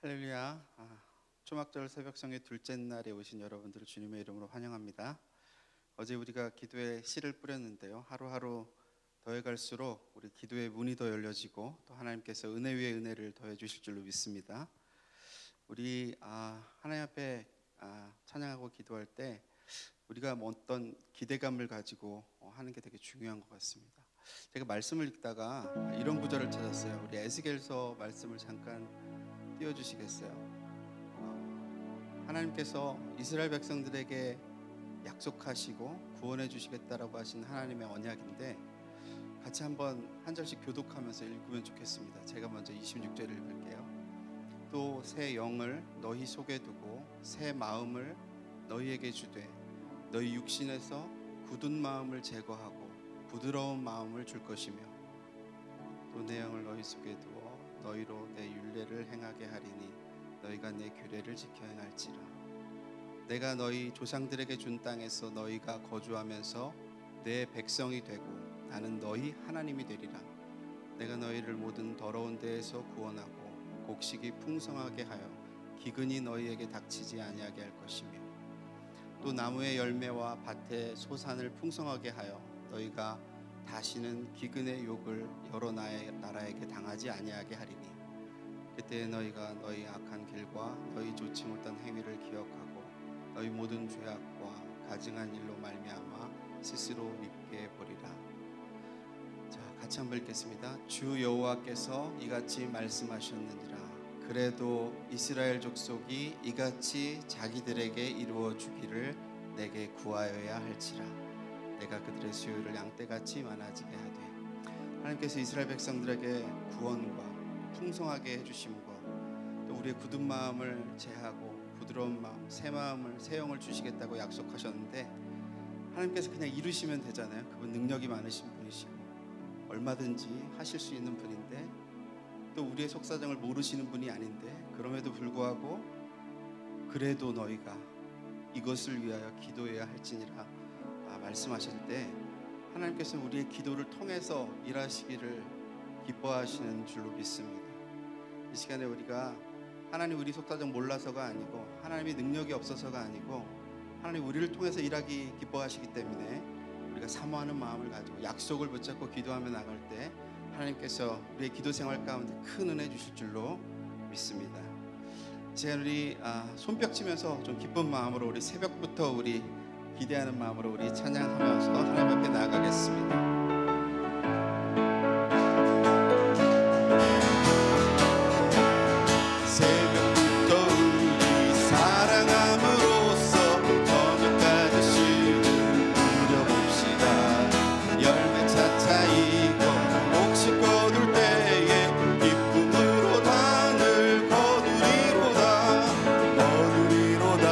할렐루야. 초막절 새벽성의 둘째 날에 오신 여러분들을 주님의 이름으로 환영합니다. 어제 우리가 기도에 씨를 뿌렸는데요, 하루하루 더해갈수록 우리 기도의 문이 더 열려지고 또 하나님께서 은혜 위에 은혜를 더해 주실 줄로 믿습니다. 우리 하나님 앞에 찬양하고 기도할 때 우리가 어떤 기대감을 가지고 하는 게 되게 중요한 것 같습니다. 제가 말씀을 읽다가 이런 구절을 찾았어요. 우리 에스겔서 말씀을 잠깐 띄워주시겠어요? 하나님께서 이스라엘 백성들에게 약속하시고 구원해 주시겠다라고 하신 하나님의 언약인데, 같이 한번 한 절씩 교독하면서 읽으면 좋겠습니다. 제가 먼저 26절을 읽을게요. 또 새 영을 너희 속에 두고 새 마음을 너희에게 주되 너희 육신에서 굳은 마음을 제거하고 부드러운 마음을 줄 것이며, 또 내 영을 너희 속에 두어 너희로 내 율례를 행하게 하리니 너희가 내 규례를 지켜 행할지라. 내가 너희 조상들에게 준 땅에서 너희가 거주하면서 내 백성이 되고 나는 너희 하나님이 되리라. 내가 너희를 모든 더러운 데에서 구원하고 곡식이 풍성하게 하여 기근이 너희에게 닥치지 아니하게 할 것이며, 또 나무의 열매와 밭의 소산을 풍성하게 하여 너희가 다시는 기근의 욕을 여러 나라에게 당하지 아니하게 하리니, 그때 너희가 너희 악한 길과 너희 좋지 못한 행위를 기억하고 너희 모든 죄악과 가증한 일로 말미암아 스스로 밉게 보리라. 자, 같이 한번 읽겠습니다. 주 여호와께서 이같이 말씀하셨느니라. 그래도 이스라엘 족속이 이같이 자기들에게 이루어 주기를 내게 구하여야 할지라. 내가 그들의 수요를 양떼같이 많아지게 하되. 하나님께서 이스라엘 백성들에게 구원과 풍성하게 해주심과 또 우리의 굳은 마음을 제하고 부드러운 마음, 새 마음을, 새 영을 주시겠다고 약속하셨는데, 하나님께서 그냥 이루시면 되잖아요. 그분 능력이 많으신 분이시고 얼마든지 하실 수 있는 분인데, 또 우리의 속사정을 모르시는 분이 아닌데, 그럼에도 불구하고 그래도 너희가 이것을 위하여 기도해야 할지니라 말씀하실 때, 하나님께서 우리의 기도를 통해서 일하시기를 기뻐하시는 줄로 믿습니다. 이 시간에 우리가 하나님 우리 속사정 몰라서가 아니고, 하나님의 능력이 없어서가 아니고, 하나님 우리를 통해서 일하기 기뻐하시기 때문에 우리가 사모하는 마음을 가지고 약속을 붙잡고 기도하며 나갈 때 하나님께서 우리의 기도 생활 가운데 큰 은혜 주실 줄로 믿습니다. 제가 우리 손뼉 치면서 좀 기쁜 마음으로 우리 새벽부터 우리 기대하는 마음으로 우리 찬양하면서 하나님 앞에 나아가겠습니다. 거두리로다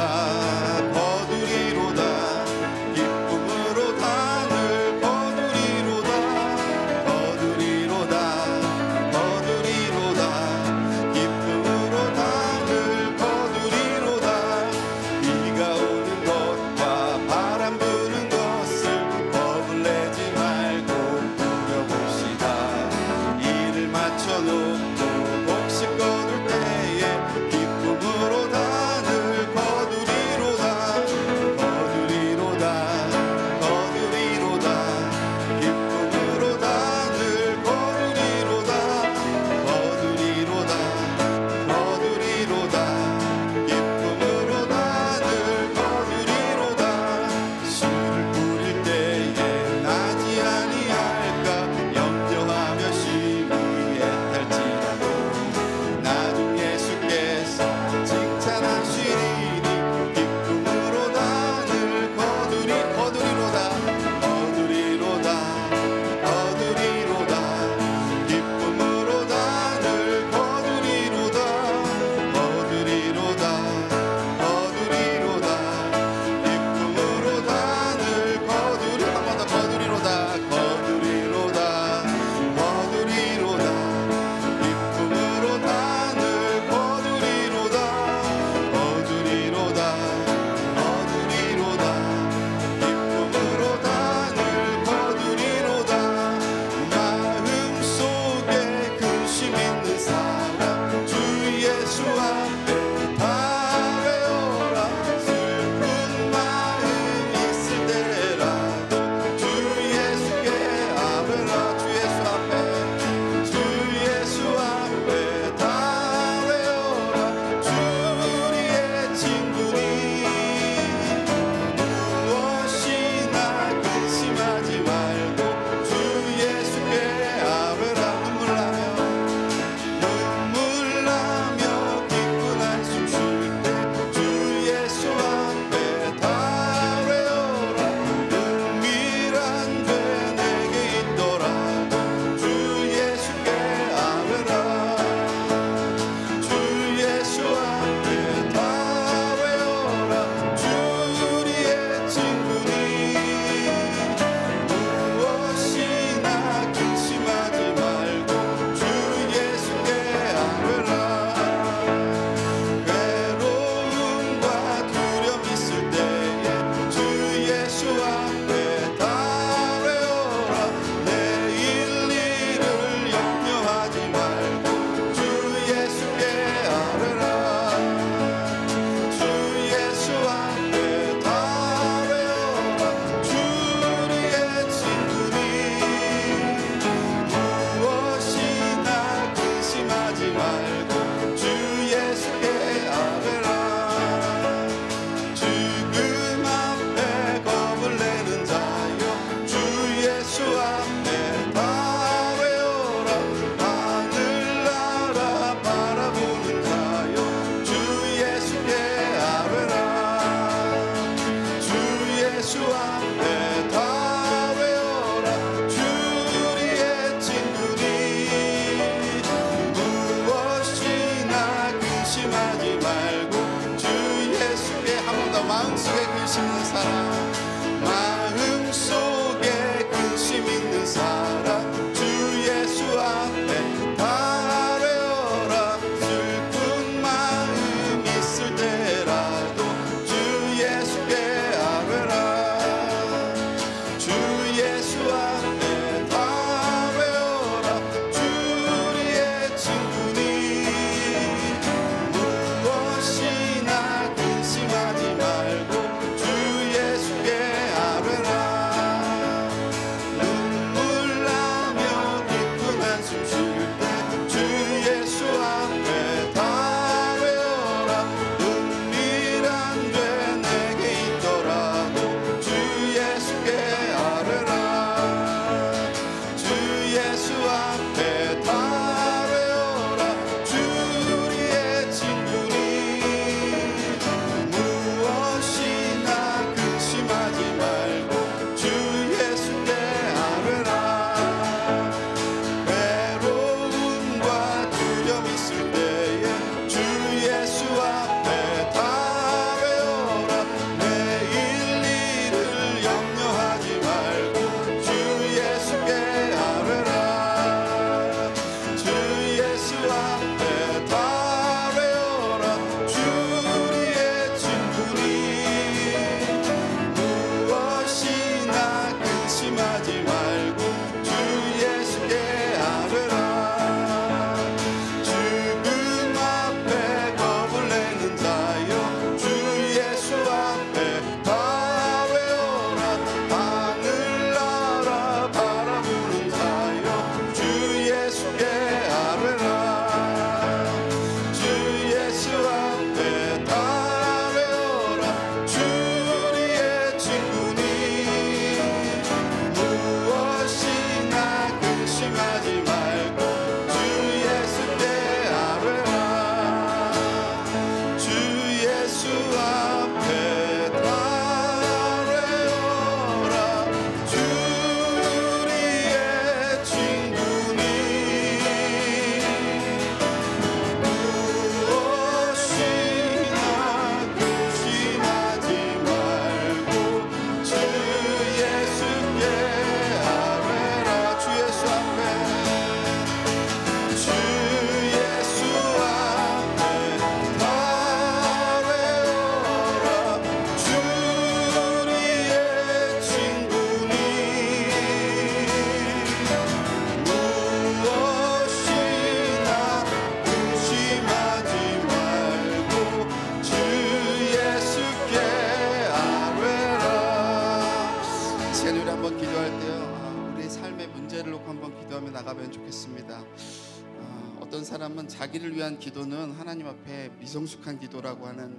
사람은 자기를 위한 기도는 하나님 앞에 미성숙한 기도라고 하는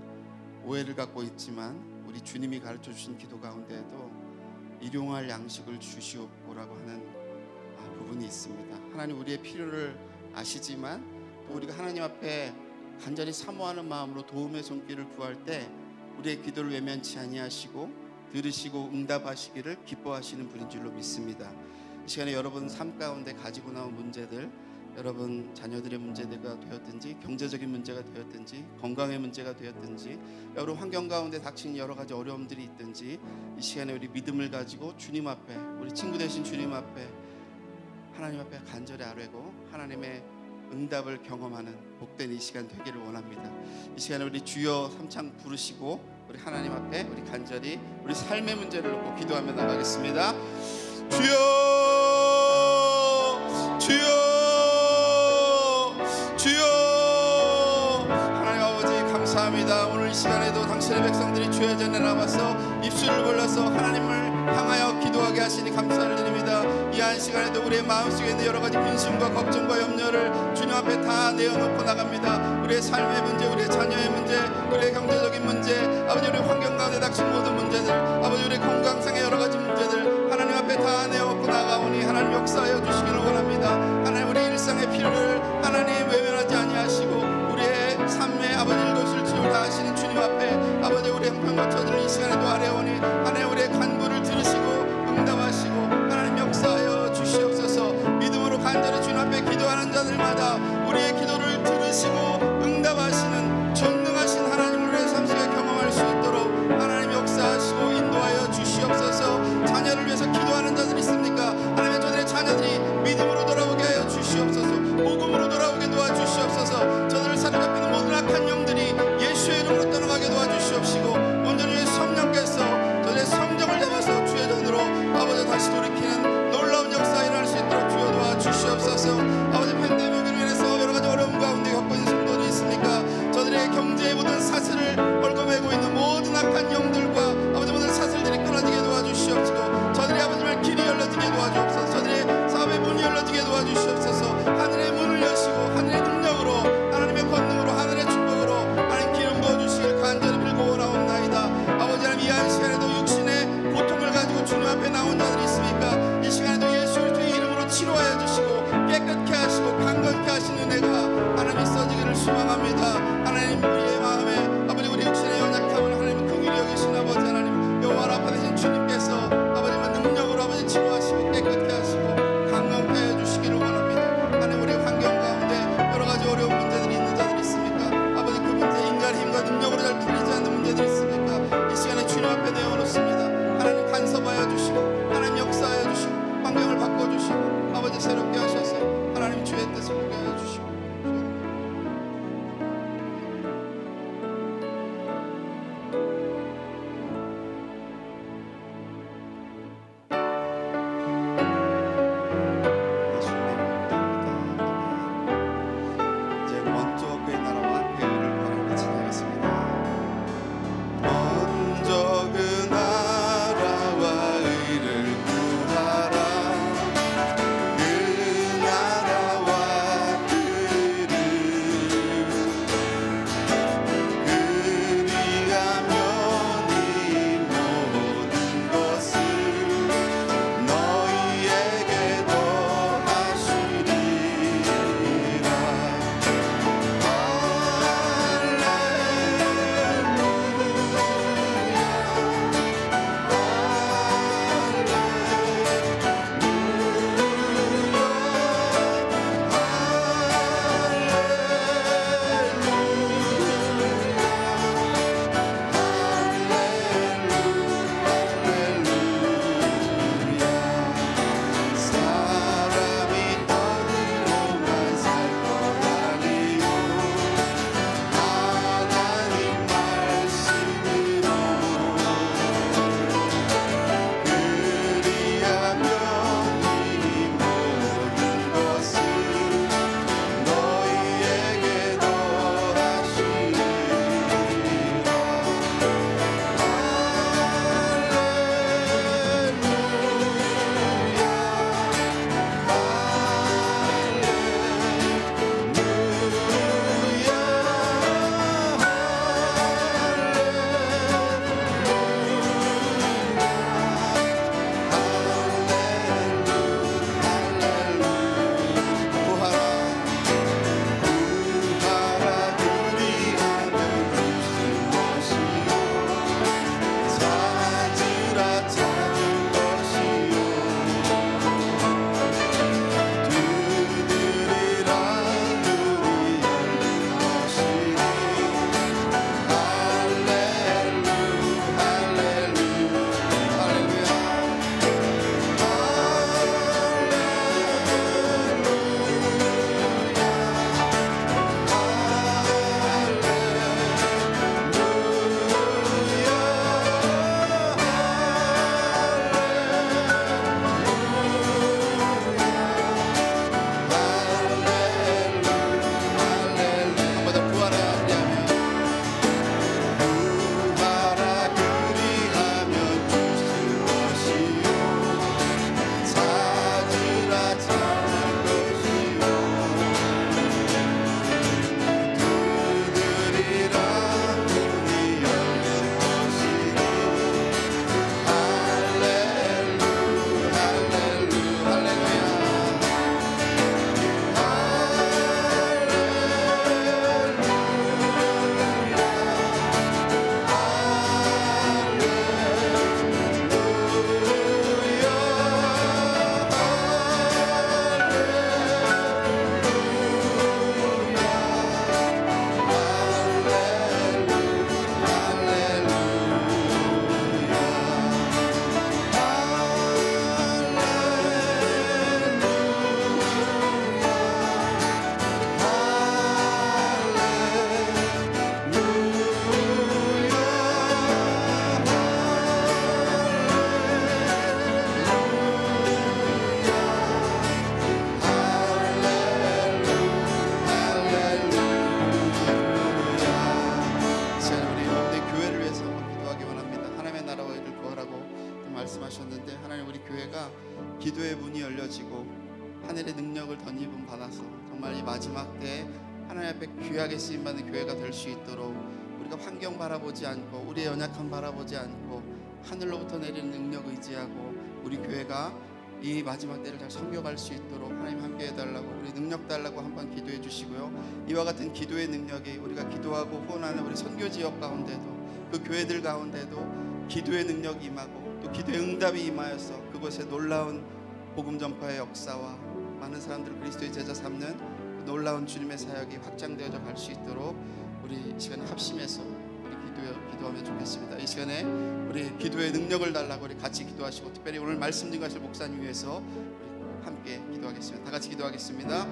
오해를 갖고 있지만, 우리 주님이 가르쳐 주신 기도 가운데에도 일용할 양식을 주시옵고라고 하는 부분이 있습니다. 하나님 우리의 필요를 아시지만 또 우리가 하나님 앞에 간절히 사모하는 마음으로 도움의 손길을 구할 때 우리의 기도를 외면치 아니하시고 들으시고 응답하시기를 기뻐하시는 분인 줄로 믿습니다. 이 시간에 여러분 삶 가운데 가지고 나온 문제들, 여러분 자녀들의 문제가 되었든지, 경제적인 문제가 되었든지, 건강의 문제가 되었든지, 여러 환경 가운데 닥친 여러 가지 어려움들이 있든지, 이 시간에 우리 믿음을 가지고 주님 앞에, 우리 친구 되신 주님 앞에, 하나님 앞에 간절히 아뢰고 하나님의 응답을 경험하는 복된 이 시간 되기를 원합니다. 이 시간에 우리 주여 삼창 부르시고 우리 하나님 앞에 우리 간절히 우리 삶의 문제를 놓고 기도하며 나가겠습니다. 주여, 주여, 주여. 하나님 아버지 감사합니다. 오늘 이 시간에도 당신의 백성들이 주의 전에 나와서 입술을 벌려서 하나님을 향하여 기도하게 하시니 감사를 드립니다. 이 한 시간에도 우리의 마음속에 있는 여러 가지 근심과 걱정과 염려를 주님 앞에 다 내어놓고 나갑니다. 우리의 삶의 문제, 우리의 자녀의 문제, 우리의 경제적인 문제, 아버지 우리 환경 가운데 닥친 모든 문제들, 아버지 우리 건강상의 여러 가지 문제들 하나님 앞에 다 내어놓고 나가오니 하나님 역사하여 주시기를 원합니다. 하나님 우리 일상의 필요를 하나님 외면하지 아니하시고 우리의 삶의 아버지 일것을 주를 다하시는 주님 앞에 아버지 우리 형편거처들을 이 시간에도 아뢰오니 하나님 우리의 간구를 들으시고 응답하시고 하나님 역사하여 주시옵소서. 믿음으로 간절히 주님 앞에 기도하는 자들마다 우리의 기도를 들으시고 응답하시는 전능하신 하나님을 우리의 삶 속에 경험할 수 있도록 하나님 역사하시고 인도하여 주시옵소서. 자녀를 위해서 기도하는 자들이 있습니까? 하나님 저들의 자녀들이 믿음으로 돌아오게 하여 주시옵소서. 복음으로 돌아오게 도와주시옵소서. 저들을 사로잡히는 모든 악한 영들이 예수의 이름으로 떠나가게 도와주시옵시고 온전히 성령께서 저들의 성정을 잡아서 주의 전으로 아버지 다시 돌이키는 놀라운 역사 일어날 수 있도록 주여 도와주시옵소서. 아버지 팬데믹으로 인해서 여러 가지 어려움 가운데 겪고 있는 성도들이 있습니까? 저들의 경제의 모든 사슬을 얽어매고 있는 모든 악한 영들과 아버지 모든 사슬들이 끊어지게 도와주시옵시고 저들의 아버지를 길이 열려지게 도와주옵소서. 저들의 사업의 문이 열려지게 도와주시옵소서. 하늘의 문을 여시고 하늘의 능력으로 하나님의 권능으로 하늘의 축복으로 하나님 기름 부어주시길 간절히 빌고 원하옵나이다. 아버지 하나님 이 한 시간에도 육신의 고통을 가지고 주님 앞에 나온 자들이 있습니까? 이 시간에도 예수 그리스도의 이름으로 치료하여 주시고 깨끗게 하시고 강건케 하시는 은혜가 하나님 있어지기를 소망합니다. 하나님 우리의 마음에 아버지 우리 육신의 연약함을 하나님 긍휼히 여기신 아버지 하나님 여호와 라파 되신 주님께서 아버지만 능력으로 아버지 치료하시고 깨끗게 하시고 강건케 하여 주시기를 원합니다. 하나님 우리 환경 가운데 여러 가지 어려운 문제들이 있는 자들이 있습니까? 아버지 그 문제 인간의 힘과 능력으로 잘 풀리지 않는 문제들이 있습니까? 이 시간에 주님 앞에 내어놓습니다. 하나님 간섭하여 주시고 하나님 역사하여 주시고 환경을 바꿔주시고 아버지 새롭게 하셔서 하나님 주의 뜻을 이루게 하여 주시고 마지막 때 하나님 앞에 귀하게 쓰임받는 교회가 될 수 있도록 우리가 환경 바라보지 않고 우리의 연약함 바라보지 않고 하늘로부터 내리는 능력 의지하고 우리 교회가 이 마지막 때를 잘 섬겨갈 수 있도록 하나님 함께 해달라고, 우리 능력 달라고 한번 기도해 주시고요. 이와 같은 기도의 능력이 우리가 기도하고 후원하는 우리 선교 지역 가운데도, 그 교회들 가운데도 기도의 능력이 임하고 또 기도의 응답이 임하여서 그곳에 놀라운 복음 전파의 역사와 많은 사람들을 그리스도의 제자 삼는 그 놀라운 주님의 사역이 확장되어져 갈 수 있도록 우리 이 시간에 합심해서 우리 기도하면 좋겠습니다. 이 시간에 우리 기도의 능력을 달라고 우리 같이 기도하시고, 특별히 오늘 말씀 증거하실 목사님 위해서 우리 함께 기도하겠습니다. 다 같이 기도하겠습니다.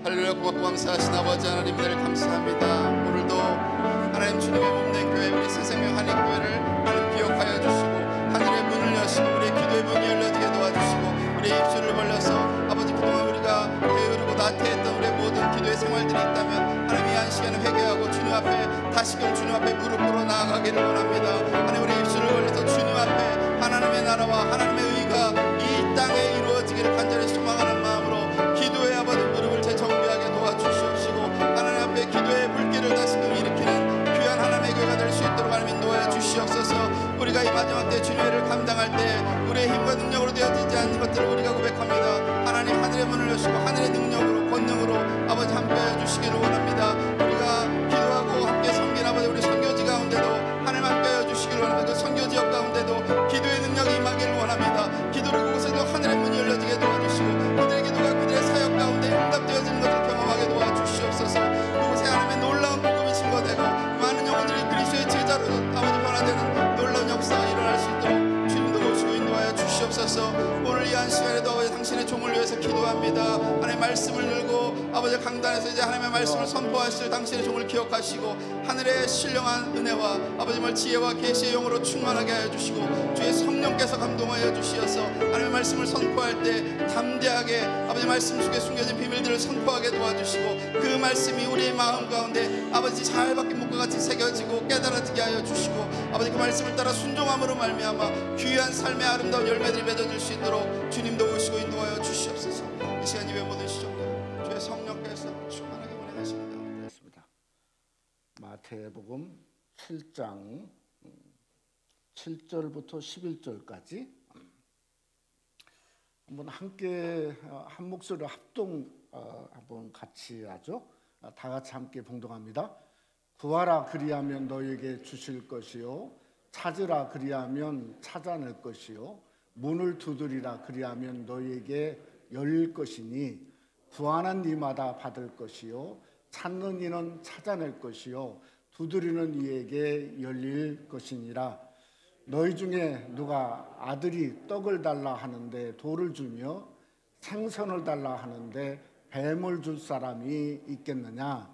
할렐루야. 고맙고 감사하신 아버지 하나님, 늘 감사합니다. 오늘도 하나님 주님의 몸된 교회, 우리 새생명 한인교회를 하나님 기억하여 주시고 하늘의 문을 여시고 우리의 기도의 문이 열려지게 도와주시고 우리의 입술을 벌려서 아버지 그동안 우리가 게으르고 나태했던 우리의 모든 기도의 생활들이 있다면 하나님 이 한 시간에 회개하고 주님 앞에 다시금 주님 앞에 무릎 꿇어 나아가기를 원합니다. 하나님 우리 입술을 벌려서 주님 앞에 하나님의 나라와 하나님의 의가 이 땅에 이루어지기를 간절히 소망하는 마음으로 기도의 아버지 무릎을 재정비하게 도와주시옵시고 하나님 앞에 기도의 물길을 다시금 일으키는 귀한 하나님의 교회가 될 수 있도록 하나님 인도하여 주시옵소서. 우리가 이 마지막 때 주님의 일을 감당할 때 우리의 힘과 능력으로 되어지지 않는 것들을 우리가 고백합니다. 하나님 하늘의 문을 여시고 하늘의 능력으로 권능으로 아버지 함께하여 주시기를 원합니다. 우리가 기도하고 함께 섬긴 아버지 우리 선교지 가운데도 하나님 함께하여 주시기를 원합니다. 그 선교지역 가운데도 기도의 능력이 임하기를 원합니다. 기도를 그곳에도 하늘의 문이 열려지게 도와주시고 그들의 기도가 그들의 사역 가운데 응답되어지는 것을 경험하게 도와주시옵소서. 그곳에 하나님의 놀라운 복음이 증거되고 많은 영혼들이 그리스도의 제자로 아버지 변화되는 놀라운 역사가 일어날 수 있도록 주님도 오시고 인도하여 주시옵소서. 오늘 이 한 시간에도 아버지 당신의 종을 위해서 기도합니다. 하나님의 말씀을 들고 아버지 강단에서 이제 하나님의 말씀을 선포하실 당신의 종을 기억하시고 하늘의 신령한 은혜와 아버지의 지혜와 계시의 영으로 충만하게 하여 주시고 주의 성령께서 감동하여 주시어서 하나님의 말씀을 선포할 때 담대하게 아버지 말씀 속에 숨겨진 비밀들을 선포하게 도와주시고 그 말씀이 우리의 마음 가운데 아버지 잘 박힌 목과 같이 새겨지고 깨달아지게 하여 주시고 아버지 그 말씀을 따라 순종함으로 말미암아 귀한 삶의 아름다운 열매들이 맺어질 수 있도록 주님도 오시고 인도하여 주시옵소서. 이 시간 예배 모든 시종들 주의 성령께서 충만하게 운행하십니다. 마태복음 7장 7절부터 11절까지 한번 함께 한 목소리로 합동 한번 같이 하죠. 다 같이 함께 봉독합니다. 구하라 그리하면 너에게 주실 것이요 찾으라 그리하면 찾아낼 것이요 문을 두드리라 그리하면 너에게 열릴 것이니 구하는 이마다 받을 것이요 찾는 이는 찾아낼 것이요 두드리는 이에게 열릴 것이니라. 너희 중에 누가 아들이 떡을 달라 하는데 돌을 주며 생선을 달라 하는데 뱀을 줄 사람이 있겠느냐?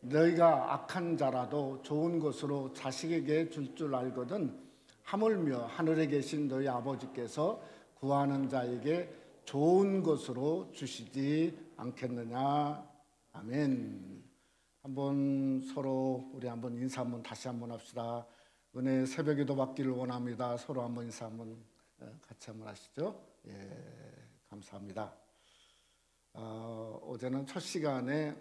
너희가 악한 자라도 좋은 것으로 자식에게 줄 줄 알거든 하물며 하늘에 계신 너희 아버지께서 구하는 자에게 좋은 것으로 주시지 않겠느냐. 아멘. 한번 서로 우리 한번 인사 한번 다시 한번 합시다. 은혜 새벽에도 받기를 원합니다. 서로 한번 인사 한번 같이 한번 하시죠. 예, 감사합니다. 어제는 첫 시간에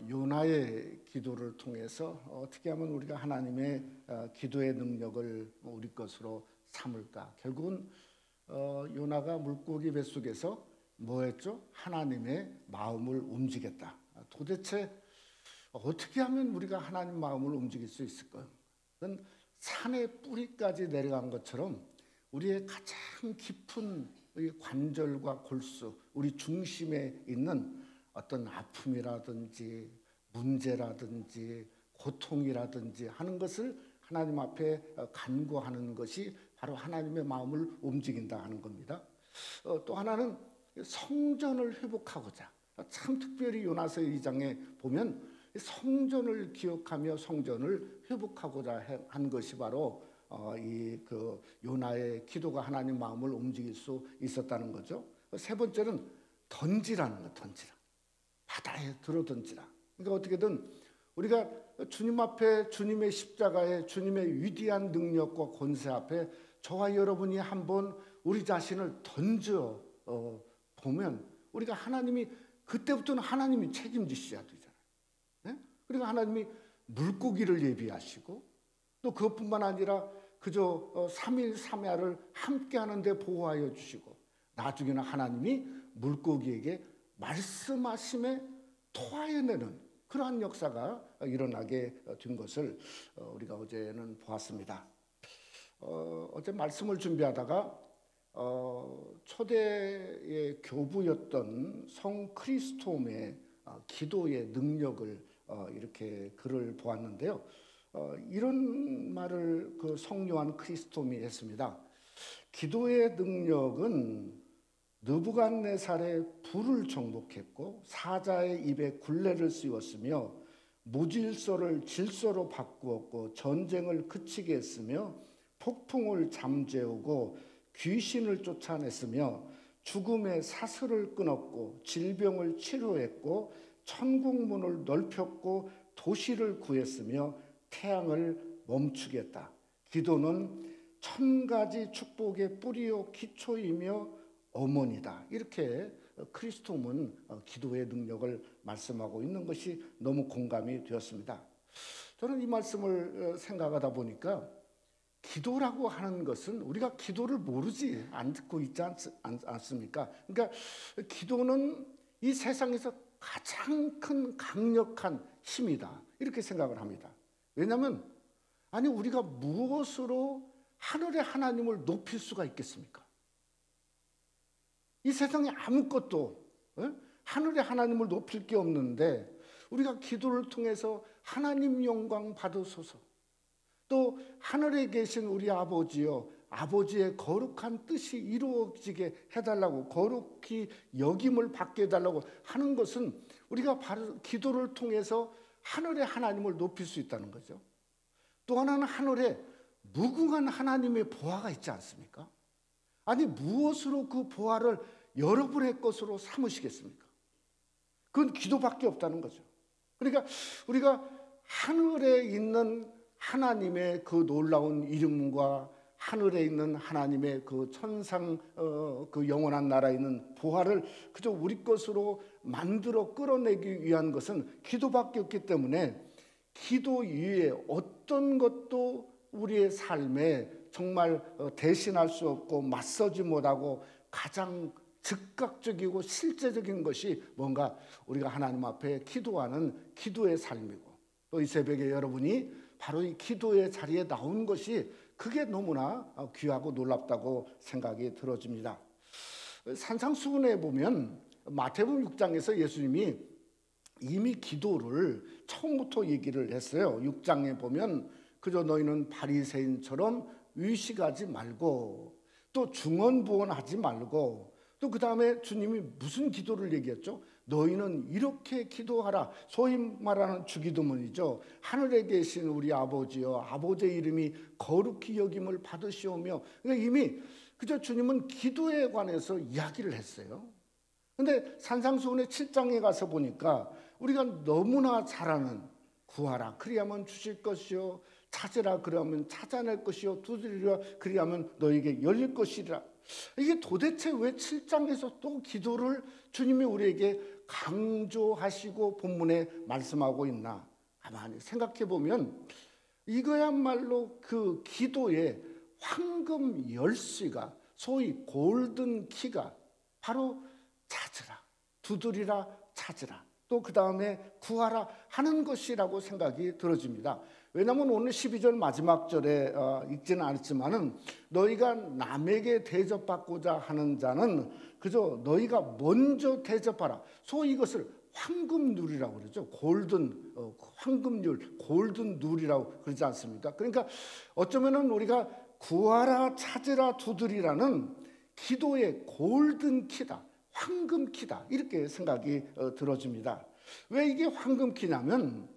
요나의 기도를 통해서 어떻게 하면 우리가 하나님의 기도의 능력을 우리 것으로 삼을까. 결국은 요나가 물고기 뱃속에서 뭐 했죠? 하나님의 마음을 움직였다. 도대체 어떻게 하면 우리가 하나님 마음을 움직일 수 있을까요? 그건 산의 뿌리까지 내려간 것처럼 우리의 가장 깊은 관절과 골수, 우리 중심에 있는 어떤 아픔이라든지 문제라든지 고통이라든지 하는 것을 하나님 앞에 간구하는 것이 바로 하나님의 마음을 움직인다 하는 겁니다. 또 하나는 성전을 회복하고자, 참 특별히 요나서 2장에 보면 성전을 기억하며 성전을 회복하고자 한 것이 바로 이 그 요나의 기도가 하나님 마음을 움직일 수 있었다는 거죠. 세 번째는 던지라는 거, 던지라. 바다에 들어 던지라. 그러니까 어떻게든 우리가 주님 앞에 주님의 십자가에 주님의 위대한 능력과 권세 앞에 저와 여러분이 한번 우리 자신을 던져 보면 우리가 하나님이 그때부터는 하나님이 책임지셔야 되잖아요. 네? 그러니까 하나님이 물고기를 예비하시고 또 그것뿐만 아니라 그저 3일 3야를 함께 하는데 보호하여 주시고 나중에는 하나님이 물고기에게 말씀하심에 토하여내는 그러한 역사가 일어나게 된 것을 우리가 어제는 보았습니다. 어제 말씀을 준비하다가 초대의 교부였던 성 크리스톰의 기도의 능력을 이렇게 글을 보았는데요. 이런 말을 그 성요한 크리스톰이 했습니다. 기도의 능력은 느부갓네살의 불을 정복했고 사자의 입에 굴레를 씌웠으며 무질서를 질서로 바꾸었고 전쟁을 그치게 했으며 폭풍을 잠재우고 귀신을 쫓아냈으며 죽음의 사슬을 끊었고 질병을 치료했고 천국문을 넓혔고 도시를 구했으며 태양을 멈추게 했다. 기도는 1000가지 축복의 뿌리요 기초이며 어머니다. 이렇게 크리스톰은 기도의 능력을 말씀하고 있는 것이 너무 공감이 되었습니다. 저는 이 말씀을 생각하다 보니까 기도라고 하는 것은 우리가 기도를 모르지 않고 있지 않습니까? 그러니까 기도는 이 세상에서 가장 큰 강력한 힘이다. 이렇게 생각을 합니다. 왜냐하면 아니 우리가 무엇으로 하늘의 하나님을 높일 수가 있겠습니까? 이 세상에 아무것도 하늘의 하나님을 높일 게 없는데 우리가 기도를 통해서 하나님 영광 받으소서, 또 하늘에 계신 우리 아버지여 아버지의 거룩한 뜻이 이루어지게 해달라고, 거룩히 여김을 받게 해달라고 하는 것은 우리가 바로 기도를 통해서 하늘의 하나님을 높일 수 있다는 거죠. 또 하나는 하늘에 무궁한 하나님의 보화가 있지 않습니까? 아니 무엇으로 그 보화를 여러분의 것으로 삼으시겠습니까? 그건 기도밖에 없다는 거죠. 그러니까 우리가 하늘에 있는 하나님의 그 놀라운 이름과 하늘에 있는 하나님의 그 천상 그 영원한 나라에 있는 보화를 그저 우리 것으로 만들어 끌어내기 위한 것은 기도밖에 없기 때문에 기도 이외에 어떤 것도 우리의 삶에 정말 대신할 수 없고 맞서지 못하고 가장 즉각적이고 실제적인 것이 뭔가 우리가 하나님 앞에 기도하는 기도의 삶이고, 또 이 새벽에 여러분이 바로 이 기도의 자리에 나온 것이 그게 너무나 귀하고 놀랍다고 생각이 들어집니다. 산상수훈에 보면 마태복음 6장에서 예수님이 이미 기도를 처음부터 얘기를 했어요. 6장에 보면 그저 너희는 바리새인처럼 의식하지 말고 또 중언부언하지 말고, 또 그 다음에 주님이 무슨 기도를 얘기했죠? 너희는 이렇게 기도하라. 소위 말하는 주기도문이죠. 하늘에 계신 우리 아버지여 아버지의 이름이 거룩히 여김을 받으시오며. 그러니까 이미 그저 주님은 기도에 관해서 이야기를 했어요. 근데 산상수훈의 7장에 가서 보니까 우리가 너무나 잘 아는 구하라 그리하면 주실 것이요, 찾으라 그러면 찾아낼 것이요, 두드리라 그리하면 너에게 열릴 것이라. 이게 도대체 왜 7장에서 또 기도를 주님이 우리에게 강조하시고 본문에 말씀하고 있나? 가만히 생각해 보면 이거야말로 그 기도의 황금 열쇠가, 소위 골든 키가 바로 찾으라, 두드리라, 찾으라, 또 그 다음에 구하라 하는 것이라고 생각이 들어집니다. 왜냐하면 오늘 12절 마지막 절에 읽지는 않았지만은 너희가 남에게 대접받고자 하는 자는 그저 너희가 먼저 대접하라. 소위 이것을 황금률이라고 그러죠. 골든 황금률, 골든 룰이라고 그러지 않습니까? 그러니까 어쩌면은 우리가 구하라, 찾으라, 두드리라는 기도의 골든 키다, 황금 키다, 이렇게 생각이 들어집니다. 왜 이게 황금 키냐면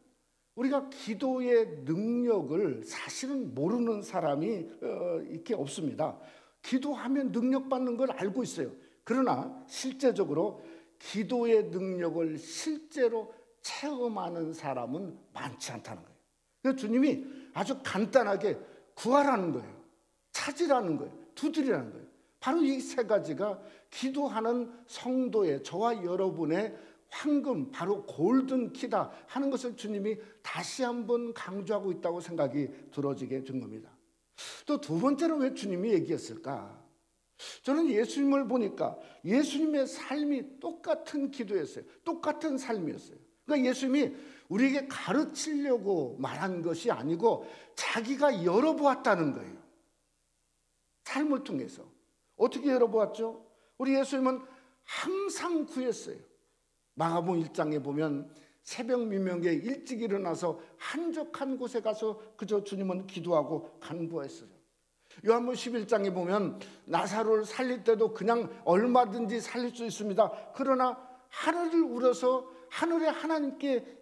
우리가 기도의 능력을 사실은 모르는 사람이 이렇게 없습니다. 기도하면 능력 받는 걸 알고 있어요. 그러나 실제적으로 기도의 능력을 실제로 체험하는 사람은 많지 않다는 거예요. 그래서 주님이 아주 간단하게 구하라는 거예요, 찾으라는 거예요, 두드리라는 거예요. 바로 이 세 가지가 기도하는 성도의, 저와 여러분의 황금, 바로 골든 키다 하는 것을 주님이 다시 한번 강조하고 있다고 생각이 들어지게 된 겁니다. 또 두 번째로 왜 주님이 얘기했을까? 저는 예수님을 보니까 예수님의 삶이 똑같은 기도였어요. 똑같은 삶이었어요. 그러니까 예수님이 우리에게 가르치려고 말한 것이 아니고 자기가 열어보았다는 거예요. 삶을 통해서. 어떻게 열어보았죠? 우리 예수님은 항상 구했어요. 마가복음 1장에 보면 새벽 미명에 일찍 일어나서 한적한 곳에 가서 그저 주님은 기도하고 간구했어요. 요한복음 11장에 보면 나사로를 살릴 때도 그냥 얼마든지 살릴 수 있습니다. 그러나 하늘을 우러서 하늘의 하나님께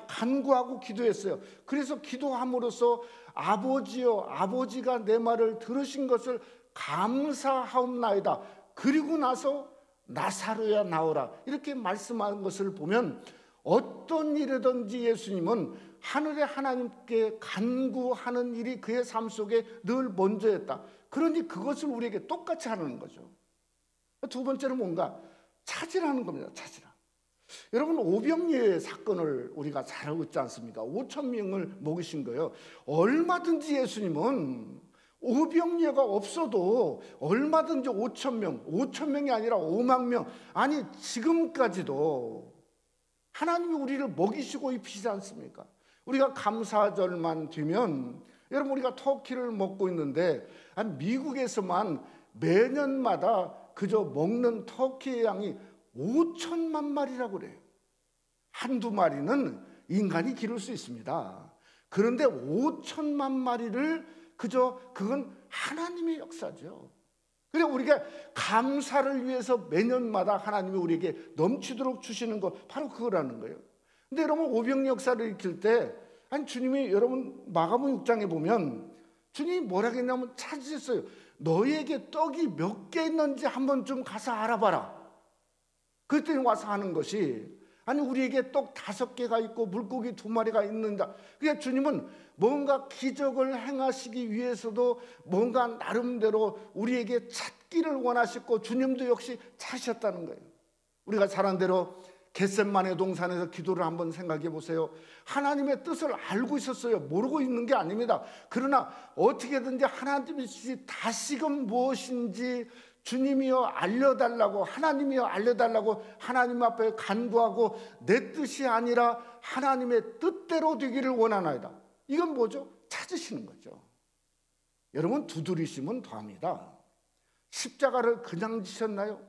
간구하고 기도했어요. 그래서 기도함으로써 아버지여, 아버지가 내 말을 들으신 것을 감사하옵나이다. 그리고 나서 나사로야 나오라 이렇게 말씀한 것을 보면 어떤 일이든지 예수님은 하늘의 하나님께 간구하는 일이 그의 삶 속에 늘 먼저였다. 그러니 그것을 우리에게 똑같이 하는 거죠. 두 번째는 뭔가 찾으라는 겁니다. 찾으라. 여러분, 오병이의 사건을 우리가 잘 알고 있지 않습니까? 5천 명을 먹이신 거예요. 얼마든지 예수님은 오병이어가 없어도 얼마든지 5천 명이 아니라 5만 명, 아니 지금까지도 하나님이 우리를 먹이시고 입히지 않습니까? 우리가 감사절만 되면 여러분, 우리가 터키를 먹고 있는데 미국에서만 매년마다 그저 먹는 터키의 양이 5천만 마리라고 그래요. 한두 마리는 인간이 기를 수 있습니다. 그런데 5천만 마리를 그건 하나님의 역사죠. 그래서 우리가 감사를 위해서 매년마다 하나님이 우리에게 넘치도록 주시는 것, 바로 그거라는 거예요. 근데 여러분, 오병이 역사를 익힐 때 주님이, 여러분 마가복음 6장에 보면 주님이 뭐라고 했냐면 찾으셨어요. 너희에게 떡이 몇 개 있는지 한번 좀 가서 알아봐라. 그랬더니 와서 하는 것이, 우리에게 떡 5개가 있고 물고기 2마리가 있는다. 그러니까 주님은 뭔가 기적을 행하시기 위해서도 뭔가 나름대로 우리에게 찾기를 원하셨고 주님도 역시 찾으셨다는 거예요. 우리가 잘 아는 대로 겟셋마네 동산에서 기도를 한번 생각해 보세요. 하나님의 뜻을 알고 있었어요. 모르고 있는 게 아닙니다. 그러나 어떻게든지 하나님의 뜻이 다시금 무엇인지 주님이여 알려달라고, 하나님이여 알려달라고 하나님 앞에 간구하고 내 뜻이 아니라 하나님의 뜻대로 되기를 원하나이다. 이건 뭐죠? 찾으시는 거죠. 여러분, 두드리시면 더합니다. 십자가를 그냥 지셨나요?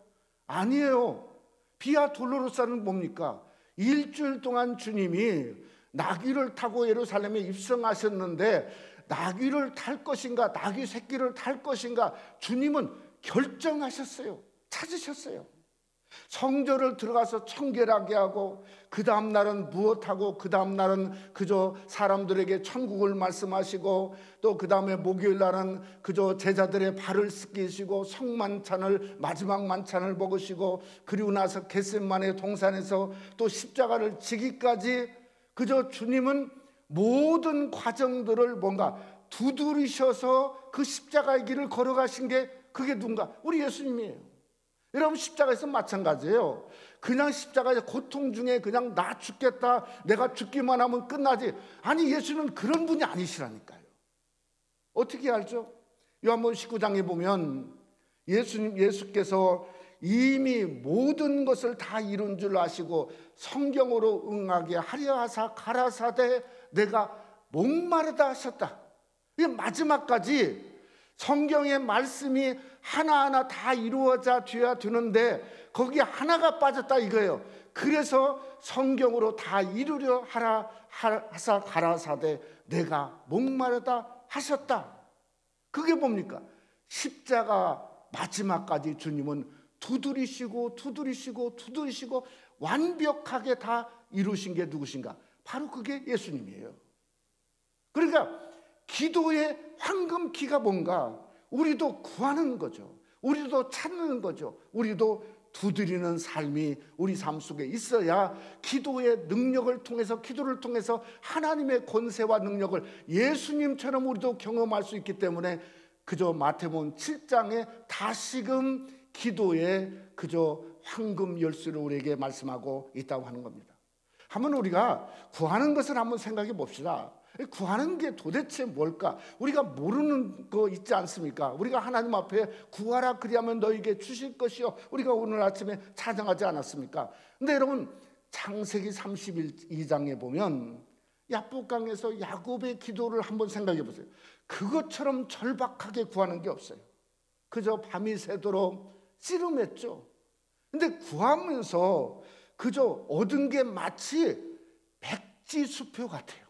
아니에요. 비아 돌로로사는 뭡니까? 일주일 동안 주님이 나귀를 타고 예루살렘에 입성하셨는데 나귀를 탈 것인가, 나귀 새끼를 탈 것인가, 주님은 결정하셨어요. 찾으셨어요. 성전을 들어가서 청결하게 하고 그 다음 날은 무엇하고 그 다음 날은 그저 사람들에게 천국을 말씀하시고 또 그 다음에 목요일 날은 그저 제자들의 발을 씻기시고 성만찬을, 마지막 만찬을 먹으시고 그리고 나서 겟셋마네 동산에서 또 십자가를 지기까지 그저 주님은 모든 과정들을 뭔가 두드리셔서 그 십자가의 길을 걸어가신 게, 그게 누군가? 우리 예수님이에요. 여러분, 십자가에서 마찬가지예요. 그냥 십자가의 고통 중에 그냥 나 죽겠다, 내가 죽기만 하면 끝나지. 아니, 예수는 그런 분이 아니시라니까요. 어떻게 알죠? 요한복음 19장에 보면 예수께서 이미 모든 것을 다 이룬 줄 아시고 성경으로 응하게 하려 하사 가라사대 내가 목마르다 하셨다. 이게 마지막까지 성경의 말씀이 하나하나 다 이루어져 돼야 되는데 거기에 하나가 빠졌다 이거예요. 그래서 성경으로 다 이루려 하라 하사 가라사대 내가 목마르다 하셨다. 그게 뭡니까? 십자가 마지막까지 주님은 두드리시고 완벽하게 다 이루신 게 누구신가? 바로 그게 예수님이에요. 그러니까 기도의 황금키가 뭔가? 우리도 구하는 거죠. 우리도 찾는 거죠. 우리도 두드리는 삶이 우리 삶 속에 있어야 기도의 능력을 통해서, 기도를 통해서 하나님의 권세와 능력을 예수님처럼 우리도 경험할 수 있기 때문에 그저 마태복음 7장에 다시금 기도의 그저 황금 열쇠를 우리에게 말씀하고 있다고 하는 겁니다. 한번 우리가 구하는 것을 한번 생각해 봅시다. 구하는 게 도대체 뭘까? 우리가 모르는 거 있지 않습니까? 우리가 하나님 앞에 구하라 그리하면 너에게 주실 것이요, 우리가 오늘 아침에 찬양하지 않았습니까? 근데 여러분, 창세기 32장에 보면 야복강에서 야곱의 기도를 한번 생각해 보세요. 그것처럼 절박하게 구하는 게 없어요. 그저 밤이 새도록 씨름했죠. 근데 구하면서 그저 얻은 게 마치 백지수표 같아요.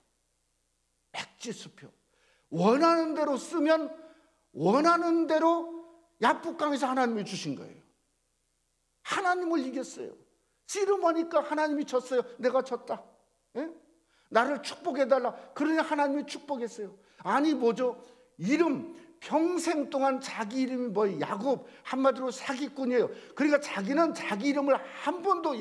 백지수표. 원하는 대로 쓰면 원하는 대로 야복강에서 하나님이 주신 거예요. 하나님을 이겼어요. 씨름하니까 하나님이 졌어요. 내가 졌다. 예? 나를 축복해달라. 그러니 하나님이 축복했어요. 아니 뭐죠? 이름, 평생 동안 자기 이름이 뭐예요? 야곱, 한마디로 사기꾼이에요. 그러니까 자기는 자기 이름을 한 번도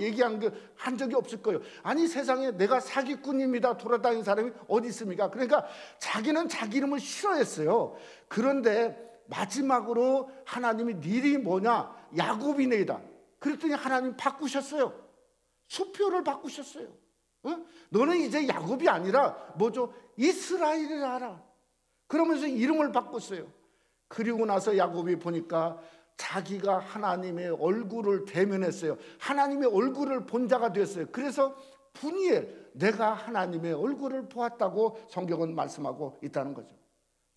한 적이 없을 거예요. 아니 세상에 내가 사기꾼입니다 돌아다니는 사람이 어디 있습니까? 그러니까 자기는 자기 이름을 싫어했어요. 그런데 마지막으로 하나님이 네 이름이 뭐냐? 야곱이네이다. 그랬더니 하나님 바꾸셨어요. 수표를 바꾸셨어요. 어? 너는 이제 야곱이 아니라 뭐죠? 이스라엘이라 하라. 그러면서 이름을 바꿨어요. 그리고 나서 야곱이 보니까 자기가 하나님의 얼굴을 대면했어요. 하나님의 얼굴을 본 자가 되었어요. 그래서 분이엘, 내가 하나님의 얼굴을 보았다고 성경은 말씀하고 있다는 거죠.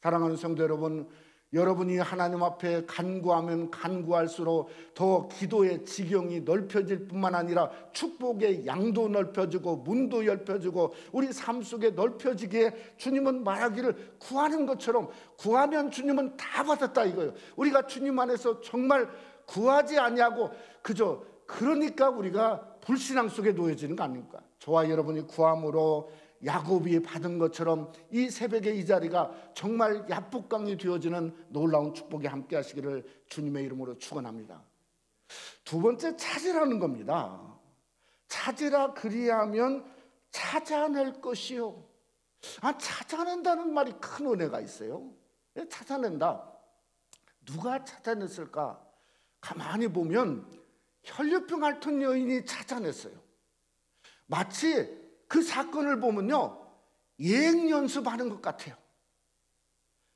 사랑하는 성도 여러분, 여러분이 하나님 앞에 간구하면 간구할수록 더 기도의 지경이 넓혀질 뿐만 아니라 축복의 양도 넓혀지고 문도 넓혀지고 우리 삶 속에 넓혀지기에 주님은 말하기를 구하는 것처럼 구하면 주님은 다 받았다 이거예요. 우리가 주님 안에서 정말 구하지 아니하고 그저 그러니까 우리가 불신앙 속에 놓여지는 거 아닙니까? 저와 여러분이 구함으로 야곱이 받은 것처럼 이 새벽에 이 자리가 정말 야복강이 되어지는 놀라운 축복에 함께 하시기를 주님의 이름으로 축원합니다. 두 번째, 찾으라는 겁니다. 찾으라 그리하면 찾아낼 것이요. 찾아낸다는 말이 큰 은혜가 있어요. 찾아낸다. 누가 찾아냈을까? 가만히 보면 혈류병 앓던 여인이 찾아냈어요. 마치 그 사건을 보면요, 예행 연습하는 것 같아요.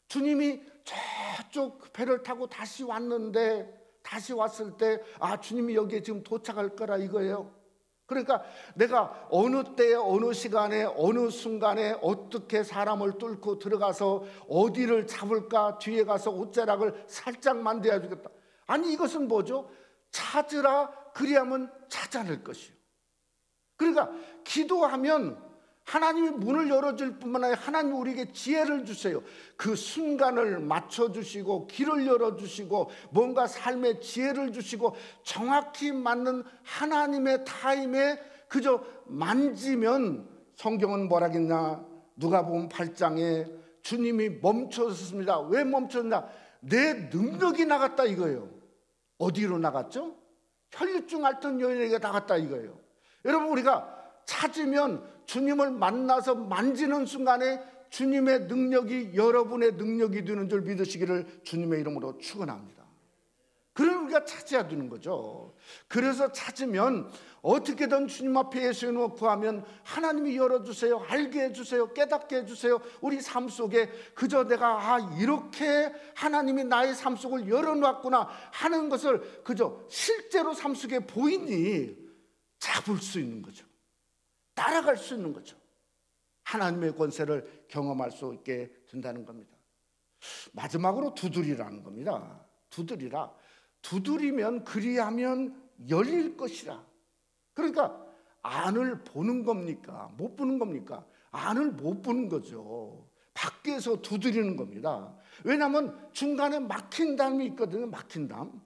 주님이 저쪽 배를 타고 다시 왔는데, 다시 왔을 때 주님이 여기에 지금 도착할 거라 이거예요. 그러니까 내가 어느 때에 어느 시간에 어느 순간에 어떻게 사람을 뚫고 들어가서 어디를 잡을까, 뒤에 가서 옷자락을 살짝 만들어야 주겠다. 아니 이것은 뭐죠? 찾으라 그리하면 찾아낼 것이요. 그러니까 기도하면 하나님이 문을 열어줄 뿐만 아니라 하나님이 우리에게 지혜를 주세요. 그 순간을 맞춰주시고 길을 열어주시고 뭔가 삶의 지혜를 주시고 정확히 맞는 하나님의 타임에 그저 만지면 성경은 뭐라겠냐? 누가복음 8장에 주님이 멈춰섰습니다. 왜 멈췄냐? 내 능력이 나갔다 이거예요. 어디로 나갔죠? 혈류증 앓던 여인에게 나갔다 이거예요. 여러분 우리가 찾으면 주님을 만나서 만지는 순간에 주님의 능력이 여러분의 능력이 되는 줄 믿으시기를 주님의 이름으로 축원합니다. 그럼 우리가 찾아야 되는 거죠. 그래서 찾으면 어떻게든 주님 앞에 예수의 이름으로 구하면 하나님이 열어주세요. 알게 해주세요. 깨닫게 해주세요. 우리 삶 속에 그저 내가 이렇게 하나님이 나의 삶 속을 열어놨구나 하는 것을 그저 실제로 삶 속에 보이니 잡을 수 있는 거죠. 따라갈 수 있는 거죠. 하나님의 권세를 경험할 수 있게 된다는 겁니다. 마지막으로 두드리라는 겁니다. 두드리라. 두드리면 그리하면 열릴 것이라. 그러니까 안을 보는 겁니까? 못 보는 겁니까? 안을 못 보는 거죠. 밖에서 두드리는 겁니다. 왜냐하면 중간에 막힌 담이 있거든요. 막힌 담.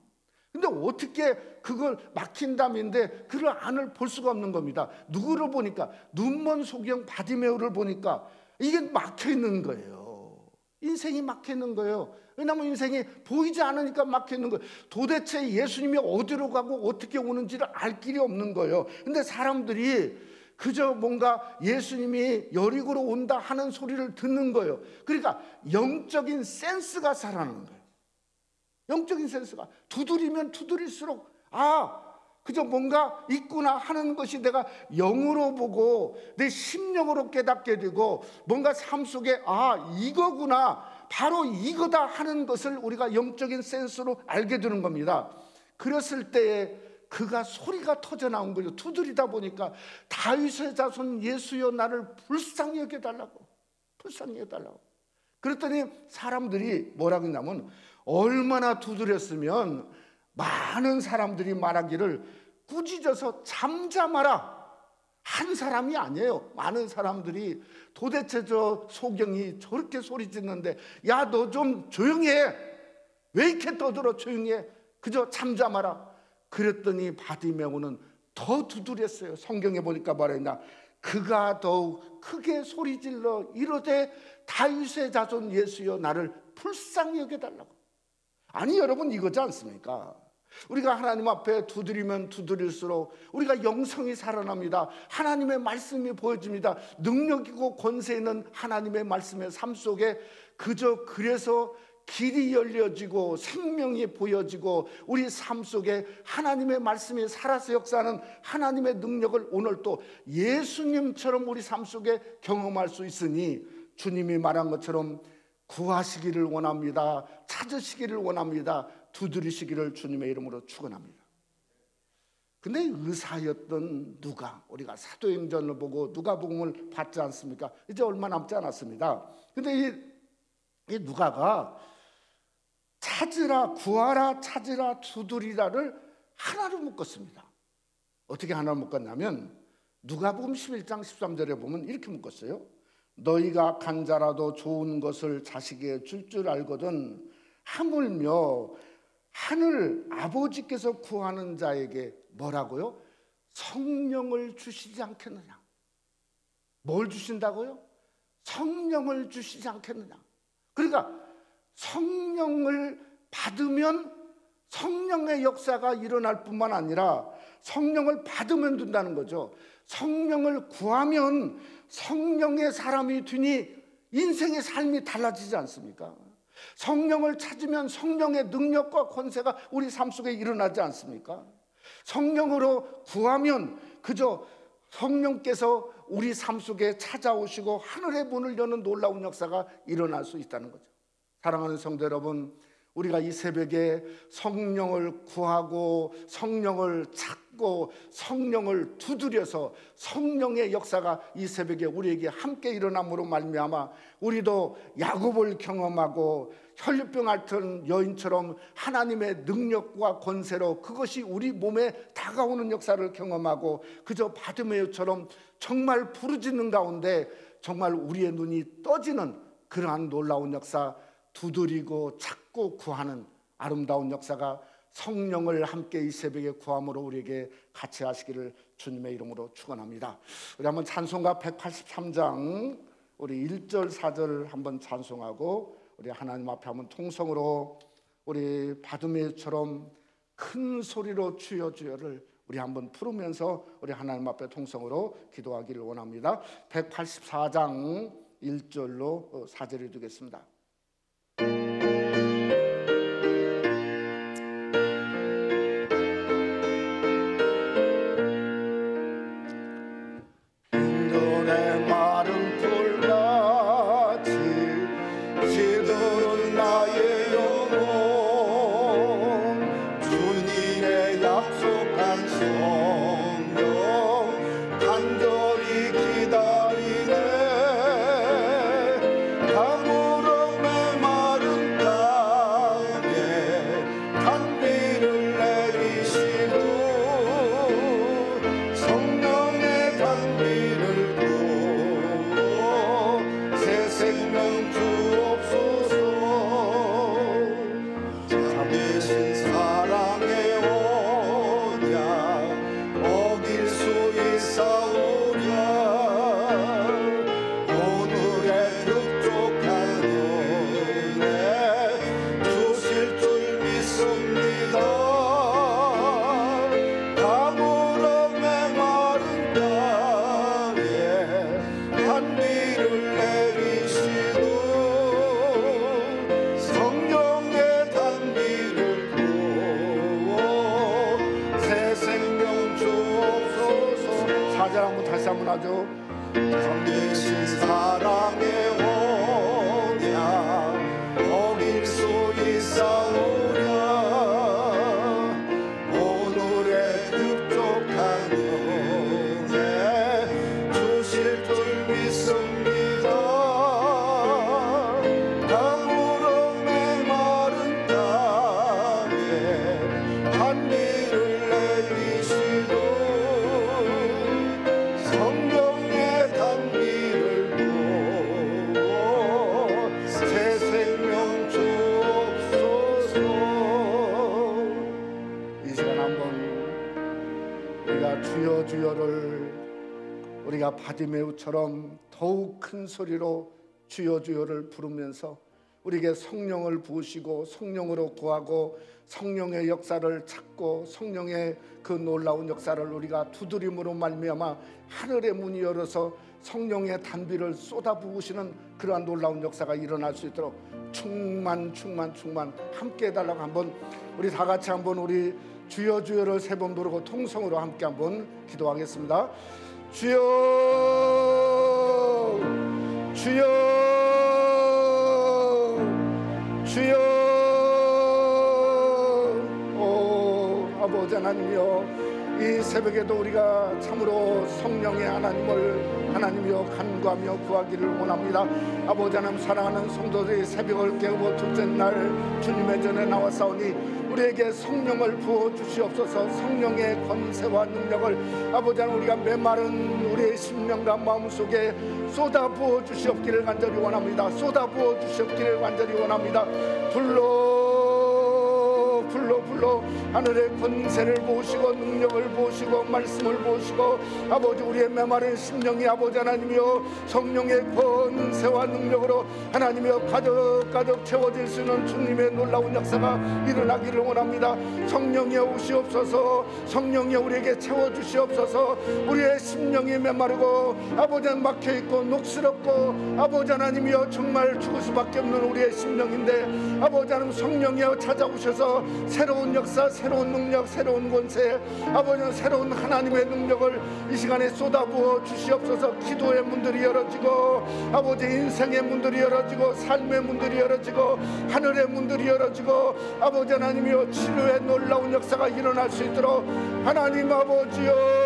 근데 어떻게 그걸 막힌 담인데 그를 안을 볼 수가 없는 겁니다. 누구를 보니까 눈먼 소경 바디메오를 보니까 이게 막혀 있는 거예요. 인생이 막혀 있는 거예요. 왜냐하면 인생이 보이지 않으니까 막혀 있는 거예요. 도대체 예수님이 어디로 가고 어떻게 오는지를 알 길이 없는 거예요. 근데 사람들이 그저 뭔가 예수님이 여리고로 온다 하는 소리를 듣는 거예요. 그러니까 영적인 센스가 살아나는 거예요. 영적인 센스가 두드리면 두드릴수록 그저 뭔가 있구나 하는 것이 내가 영으로 보고 내 심령으로 깨닫게 되고 뭔가 삶 속에 이거구나, 바로 이거다 하는 것을 우리가 영적인 센스로 알게 되는 겁니다. 그랬을 때에 그가 소리가 터져 나온 거죠. 두드리다 보니까 다윗의 자손 예수여 나를 불쌍히 여겨달라고, 불쌍히 여겨달라고. 그랬더니 사람들이 뭐라고 했냐면 얼마나 두드렸으면 많은 사람들이 말하기를 꾸짖어서 잠잠하라. 한 사람이 아니에요. 많은 사람들이 도대체 저 소경이 저렇게 소리 짓는데 야, 너 좀 조용히 해. 왜 이렇게 떠들어? 조용히 해. 그저 잠잠하라. 그랬더니 바디메오는 더 두드렸어요. 성경에 보니까 말했나, 그가 더욱 크게 소리질러 이르되 다윗의 자손 예수여 나를 불쌍히 여겨달라고. 아니 여러분, 이거지 않습니까? 우리가 하나님 앞에 두드리면 두드릴수록 우리가 영성이 살아납니다. 하나님의 말씀이 보여집니다. 능력이고 권세 있는 하나님의 말씀의 삶 속에 그저 그래서 길이 열려지고 생명이 보여지고 우리 삶 속에 하나님의 말씀이 살아서 역사하는 하나님의 능력을 오늘 또 예수님처럼 우리 삶 속에 경험할 수 있으니 주님이 말한 것처럼 구하시기를 원합니다. 찾으시기를 원합니다. 두드리시기를 주님의 이름으로 축원합니다. 근데 의사였던 누가, 우리가 사도행전을 보고 누가복음을 봤지 않습니까? 이제 얼마 남지 않았습니다. 근데 이 누가가 찾으라, 구하라, 찾으라, 두드리라를 하나로 묶었습니다. 어떻게 하나로 묶었냐면 누가복음 11장 13절에 보면 이렇게 묶었어요. 너희가 간 자라도 좋은 것을 자식에게 줄 줄 알거든 하물며 하늘 아버지께서 구하는 자에게 뭐라고요? 성령을 주시지 않겠느냐. 뭘 주신다고요? 성령을 주시지 않겠느냐. 그러니까 성령을 받으면 성령의 역사가 일어날 뿐만 아니라 성령을 받으면 된다는 거죠. 성령을 구하면 성령의 사람이 되니 인생의 삶이 달라지지 않습니까? 성령을 찾으면 성령의 능력과 권세가 우리 삶 속에 일어나지 않습니까? 성령으로 구하면 그저 성령께서 우리 삶 속에 찾아오시고 하늘의 문을 여는 놀라운 역사가 일어날 수 있다는 거죠. 사랑하는 성도 여러분, 우리가 이 새벽에 성령을 구하고 성령을 찾고 성령을 두드려서 성령의 역사가 이 새벽에 우리에게 함께 일어남으로 말미암아 우리도 야곱을 경험하고 혈류병 앓던 여인처럼 하나님의 능력과 권세로 그것이 우리 몸에 다가오는 역사를 경험하고 그저 바드메오처럼 정말 부르짖는 가운데 정말 우리의 눈이 떠지는 그러한 놀라운 역사, 두드리고 찾고 구하는 아름다운 역사가 성령을 함께 이 새벽에 구함으로 우리에게 같이 하시기를 주님의 이름으로 축원합니다. 우리 한번 찬송가 183장 우리 1절 4절 한번 찬송하고 우리 하나님 앞에 한번 통성으로 우리 바드메오처럼 큰 소리로 주여 주여를 우리 한번 부르면서 우리 하나님 앞에 통성으로 기도하기를 원합니다. 184장 1절로 4절을 두겠습니다. 인도의 마른 풀같이 시들은 나의 영혼 주님의 약속한 성령 간절히 기다리네 강물음의 마른 땅에 단비를 내리시고 성령의 단비를 부어 새 생명 주옵소서 잠드신 사랑의 언약 어길 수 있사오랴 오늘의 흡족한 은혜 주실 줄 믿습니다. 가물음의 마른 땅에 단비를 내리시고 우리가 바디메우처럼 더욱 큰 소리로 주여 주여를 부르면서 우리에게 성령을 부으시고 성령으로 구하고 성령의 역사를 찾고 성령의 그 놀라운 역사를 우리가 두드림으로 말미암아 하늘의 문이 열어서 성령의 단비를 쏟아부으시는 그러한 놀라운 역사가 일어날 수 있도록 충만 함께 해달라고 한번 우리 다 같이 한번 우리 주여 주여를 세 번 부르고 통성으로 함께 한번 기도하겠습니다. 주여 주여 주여. 오 아버지 하나님이여, 이 새벽에도 우리가 참으로 성령의 하나님이여 간구하며 구하기를 원합니다. 아버지 하나님, 사랑하는 성도들이 새벽을 깨우고 둘째 날 주님의 전에 나왔사오니 우리에게 성령을 부어주시옵소서. 성령의 권세와 능력을 아버지 하나님 우리가 메마른 우리의 심령과 마음속에 쏟아 부어주시옵기를 간절히 원합니다. 쏟아 부어주시옵기를 간절히 원합니다. 불러 하늘의 권세를 보시고 능력을 보시고 말씀을 보시고 아버지 우리의 메마른 심령이 아버지 하나님이여 성령의 권세와 능력으로 하나님이여 가득 채워질 수 있는 주님의 놀라운 역사가 일어나기를 원합니다. 성령이 오시옵소서. 성령이 우리에게 채워주시옵소서. 우리의 심령이 메마르고 아버지 하나님 막혀있고 녹슬었고 아버지 하나님이여 정말 죽을 수밖에 없는 우리의 심령인데 아버지 하나님 성령이여 찾아오셔서 새로운 역사, 새로운 능력, 새로운 권세 아버지 새로운 하나님의 능력을 이 시간에 쏟아부어 주시옵소서. 기도의 문들이 열어지고 아버지 인생의 문들이 열어지고 삶의 문들이 열어지고 하늘의 문들이 열어지고 아버지 하나님이여 치료의 놀라운 역사가 일어날 수 있도록 하나님 아버지여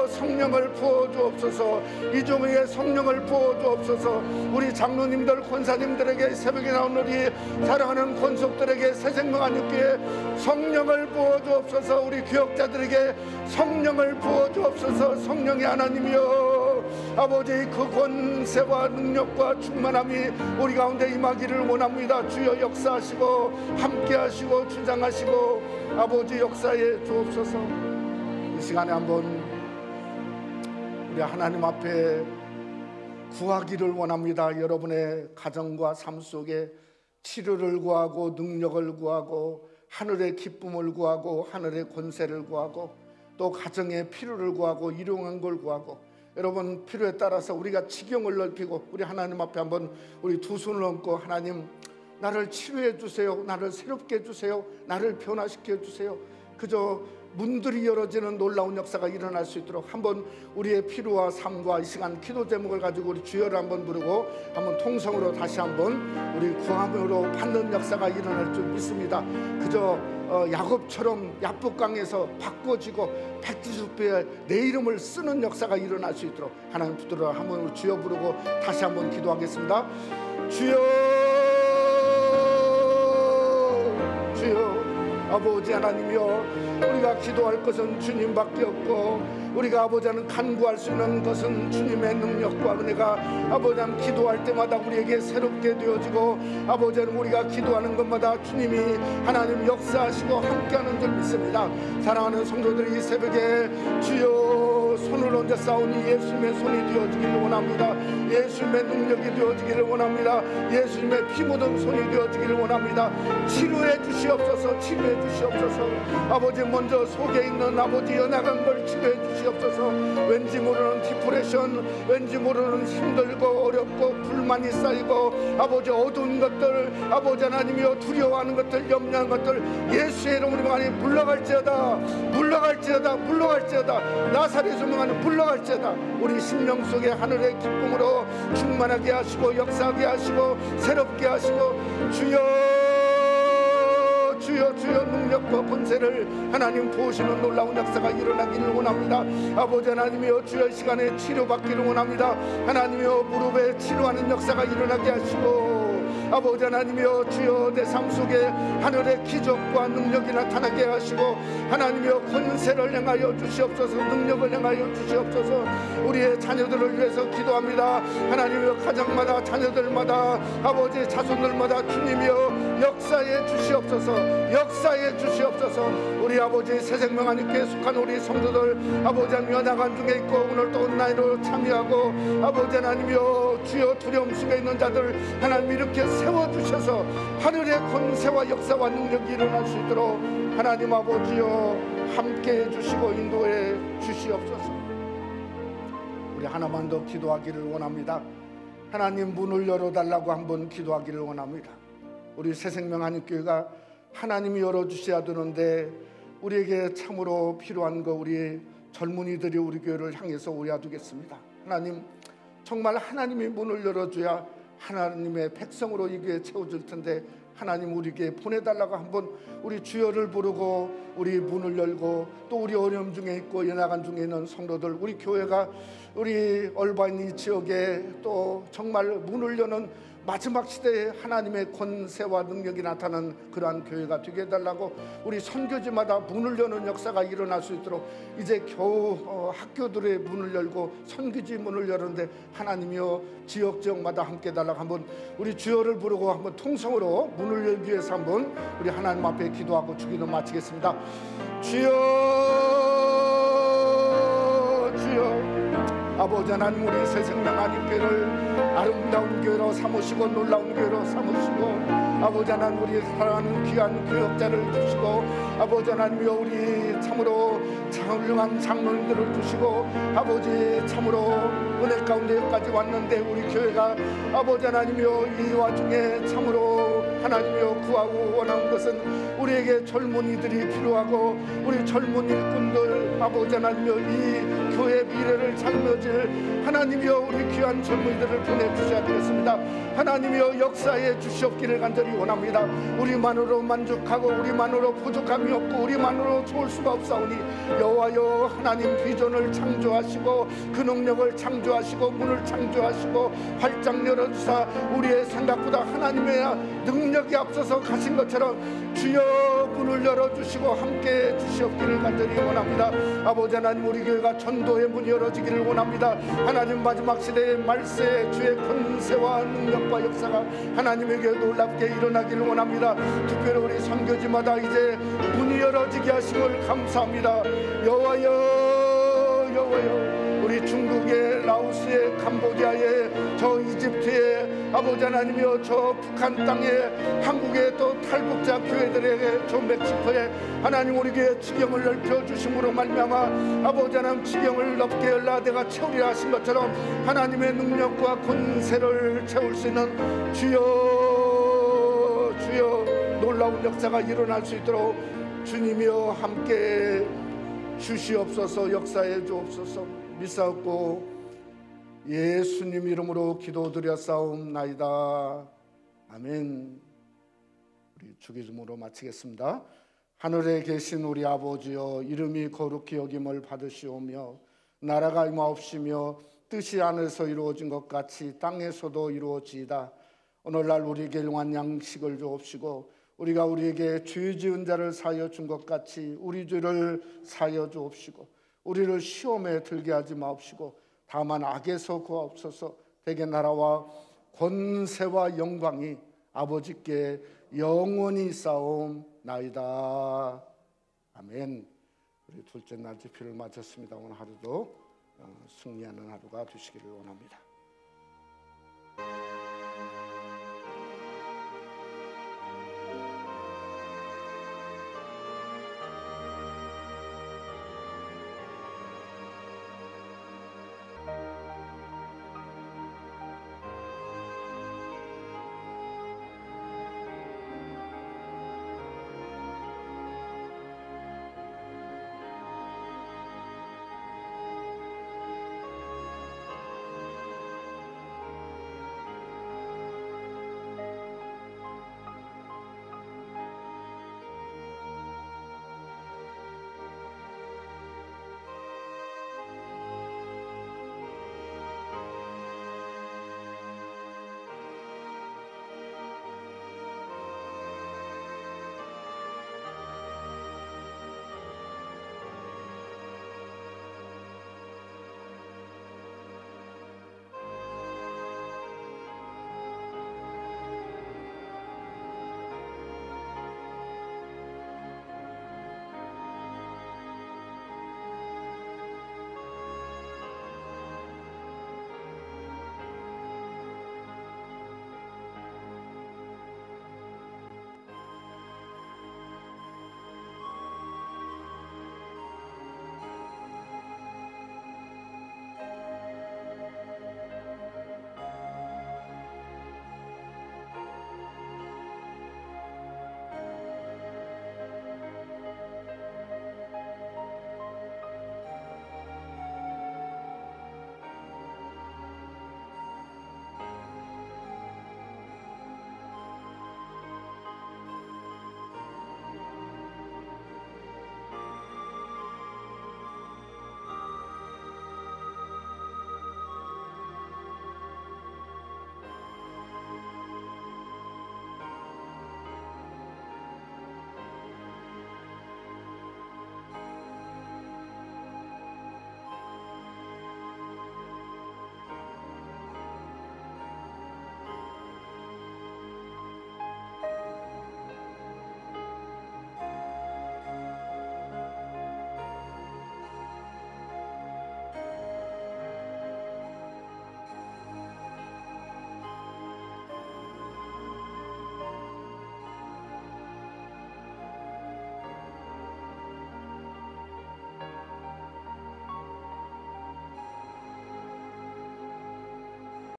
성령을 부어주옵소서. 이종의 성령을 부어주옵소서. 우리 장로님들 권사님들에게 새벽에 나온 우리 사랑하는 권속들에게 새 생명한 육기에 성령을 부어주옵소서. 우리 교역자들에게 성령을 부어주옵소서. 성령의 하나님이여 아버지 그 권세와 능력과 충만함이 우리 가운데 임하기를 원합니다. 주여 역사하시고 함께하시고 주장하시고 아버지 역사에 주옵소서. 이 시간에 한번 우리 하나님 앞에 구하기를 원합니다. 여러분의 가정과 삶 속에 치료를 구하고 능력을 구하고 하늘의 기쁨을 구하고 하늘의 권세를 구하고 또 가정의 필요를 구하고 일용한 걸 구하고 여러분 필요에 따라서 우리가 지경을 넓히고 우리 하나님 앞에 한번 우리 두 손을 얹고 하나님 나를 치료해 주세요. 나를 새롭게 해주세요. 나를 변화시켜 주세요. 그저 문들이 열어지는 놀라운 역사가 일어날 수 있도록 한번 우리의 필요와 삶과 이 시간 기도 제목을 가지고 우리 주여를 한번 부르고 한번 통성으로 다시 한번 우리 구함으로 받는 역사가 일어날 줄 믿습니다. 그저 야곱처럼 야복강에서 바꿔지고 백지수표에 내 이름을 쓰는 역사가 일어날 수 있도록 하나님 붙들어 한번 우리 주여 부르고 다시 한번 기도하겠습니다. 주여 아버지 하나님이여, 우리가 기도할 것은 주님밖에 없고 우리가 아버지 하나님 간구할 수 있는 것은 주님의 능력과 은혜가 아버지 하나님 기도할 때마다 우리에게 새롭게 되어지고 아버지 하나님 우리가 기도하는 것마다 주님이 하나님 역사하시고 함께하는 줄 믿습니다. 사랑하는 성도들이 이 새벽에 주여 손을 얹어 싸우니 예수님의 손이 되어지기를 원합니다. 예수님의 능력이 되어지기를 원합니다. 예수님의 피 묻은 손이 되어지기를 원합니다. 치료해 주시옵소서. 치료해 주시옵소서. 아버지 먼저 속에 있는 아버지 연약한 걸 치료해 주시옵소서. 왠지 모르는 디프레션, 왠지 모르는 힘들고 어렵고 불만이 쌓이고 아버지 어두운 것들 아버지 하나님이여 두려워하는 것들 염려하는 것들 예수의 이름으로 많이 물러갈지어다. 물러갈지어다. 물러갈지어다. 나사렛 소명하는 물러갈지어다. 우리 심령 속에 하늘의 기쁨으로 충만하게 하시고 역사하게 하시고 새롭게 하시고 주여 능력과 권세를 하나님 부으시는 놀라운 역사가 일어나기를 원합니다. 아버지 하나님이여 주여 시간에 치료받기를 원합니다. 하나님이여 무릎에 치료하는 역사가 일어나게 하시고 아버지 하나님이여 주여 내 삶 속에 하늘의 기적과 능력이 나타나게 하시고 하나님이여 권세를 행하여 주시옵소서. 능력을 행하여 주시옵소서. 우리의 자녀들을 위해서 기도합니다. 하나님이여 가정마다 자녀들마다 아버지 자손들마다 주님이여 역사해 주시옵소서. 역사해 주시옵소서. 우리 아버지 새생명 하나님께 속한 우리 성도들 아버지 하나님 연약한 중에 있고 오늘 또 온라인으로 참여하고 아버지 하나님이여 주여 두려움 속에 있는 자들 하나님 이렇게 세워주셔서 하늘의 권세와 역사와 능력이 일어날 수 있도록 하나님 아버지여 함께해 주시고 인도해 주시옵소서. 우리 하나만 더 기도하기를 원합니다. 하나님 문을 열어달라고 한번 기도하기를 원합니다. 우리 새생명 하나님교회가 하나님이 열어주셔야 되는데 우리에게 참으로 필요한 거 우리 젊은이들이 우리 교회를 향해서 오야두겠습니다. 하나님 정말 하나님이 문을 열어줘야 하나님의 백성으로 이 교회 채워질 텐데 하나님 우리에게 보내달라고 한번 우리 주여를 부르고 우리 문을 열고 또 우리 어려움 중에 있고 연약한 중에 있는 성도들 우리 교회가 우리 얼바인 이 지역에 또 정말 문을 여는 마지막 시대에 하나님의 권세와 능력이 나타나는 그러한 교회가 되게 해달라고 우리 선교지마다 문을 여는 역사가 일어날 수 있도록 이제 겨우 학교들의 문을 열고 선교지 문을 여는데 하나님이여 지역마다 함께 해달라고 한번 우리 주여를 부르고 한번 통성으로 문을 열기 위해서 한번 우리 하나님 앞에 기도하고 주기도 마치겠습니다. 주여 주여 아버지 하나님 우리 새생명 하나님께를 아름다운 교회로 삼으시고 놀라운 교회로 삼으시고 아버지 하나님 우리 사랑하는 귀한 교역자를 주시고 아버지 하나님이여 우리 참으로 훌륭한 장로님들을 주시고 아버지 참으로 은혜 가운데 여기까지 왔는데 우리 교회가 아버지 하나님이여 이 와중에 참으로 하나님이여 구하고 원하는 것은 우리에게 젊은이들이 필요하고 우리 젊은 일꾼들 아버지 하나님이여 이 교회 미래를 살며질 하나님이여 우리 귀한 젊은이들을 보내주셔야 되겠습니다. 하나님이여 역사에 주시옵기를 간절히 원합니다. 우리만으로 만족하고 우리만으로 부족함이 없고 우리만으로 좋을 수가 없사오니 여호와여 하나님 비전을 창조하시고 그 능력을 창조하시고 문을 창조하시고 활짝 열어주사 우리의 생각보다 하나님의 능력이 앞서서 가신 것처럼 주여 문을 열어주시고 함께 주시옵기를 간절히 원합니다. 아버지 하나님 우리 교회가 전도의 문이 열어지기를 원합니다. 하나님 마지막 시대의 말세 주의 권세와 능력과 역사가 하나님에게 놀랍게 일어나기를 원합니다. 특별히 우리 선교지마다 이제 문이 열어지게 하심을 감사합니다. 여호와여 여호와여 우리 중국의 라오스의 캄보디아의 저 이집트의 아버지 하나님이여 저 북한 땅에 한국의 또 탈북자 교회들에게 저 멕시코에 하나님 우리 교회 지경을 넓혀 주심으로 말미암아 아버지 하나님 지경을 넓게 열라 내가 채우리라 하신 것처럼 하나님의 능력과 권세를 채울 수 있는 주여 주여 놀라운 역사가 일어날 수 있도록 주님이여 함께 주시옵소서. 역사해 주옵소서. 믿사옵고 예수님 이름으로 기도드렸사옵나이다. 아멘. 우리 주기도문으로 마치겠습니다. 하늘에 계신 우리 아버지여 이름이 거룩히 여김을 받으시오며 나라가 임하옵시며 뜻이 하늘에서 이루어진 것 같이 땅에서도 이루어지이다. 오늘날 우리에게 일용할 양식을 주옵시고 우리가 우리에게 죄 지은 자를 사하여 준 것 같이 우리 죄를 사하여 주옵시고 우리를 시험에 들게 하지 마옵시고 다만 악에서 구하옵소서. 대개 나라와 권세와 영광이 아버지께 영원히 싸움나이다. 아멘. 우리 둘째 날 집회를 마쳤습니다. 오늘 하루도 승리하는 하루가 되시기를 원합니다.